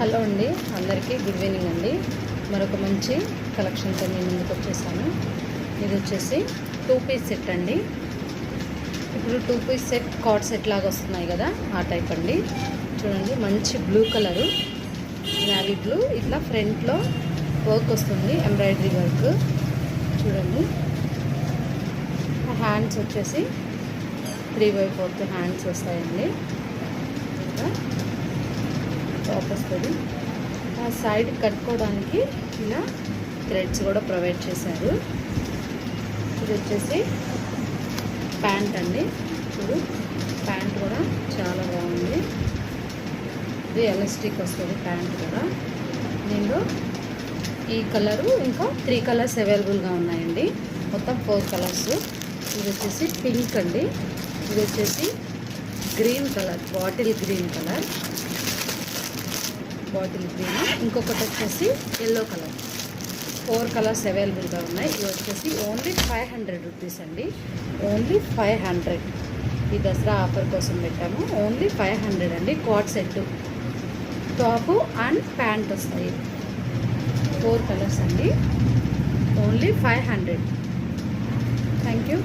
Hello అండి, అందరికీ good evening అండి. మరొక మంచి కలెక్షన్తో నేను ముందుకు వచ్చేసాను. ఇది వచ్చేసి 2 పీస్ సెట్ అండి. ఇప్పుడు 2 పీస్ సెట్ కార్డ్ సెట్ లాగా వస్తున్నాయి కదా, ఆ టైప్ అండి. చూడండి, మంచి బ్లూ కలరు, నావీ బ్లూ. ఇట్లా ఫ్రంట్లో వర్క్ వస్తుంది, ఎంబ్రాయిడరీ వర్క్. చూడండి, హ్యాండ్స్ వచ్చేసి 3/4 హ్యాండ్స్ వస్తాయండి. ఇంకా టాప్ వస్తుంది. ఆ సైడ్ కట్టుకోవడానికి ఇలా థ్రెడ్స్ కూడా ప్రొవైడ్ చేశారు. ఇది వచ్చేసి ప్యాంట్ అండి. ఇప్పుడు ప్యాంట్ కూడా చాలా బాగుంది. ఇది ఎలాస్టిక్ వస్తుంది ప్యాంట్ కూడా. దీనిలో ఈ కలరు ఇంకా 3 కలర్స్ అవైలబుల్గా ఉన్నాయండి. మొత్తం 4 కలర్స్. ఇది వచ్చేసి పింక్ అండి. ఇది వచ్చేసి గ్రీన్ కలర్, బాటిల్ గ్రీన్. ఇంకొకటి వచ్చేసి ఎల్లో కలర్. 4 కలర్స్ అవైలబుల్గా ఉన్నాయి. ఇది వచ్చేసి ఓన్లీ 500 రూపీస్ అండి. ఓన్లీ 500. ఈ దసరా ఆఫర్ కోసం పెట్టాము. ఓన్లీ 500 అండి. Card set, top and pant వస్తాయి. 4 కలర్స్ అండి. ఓన్లీ 500. Thank you.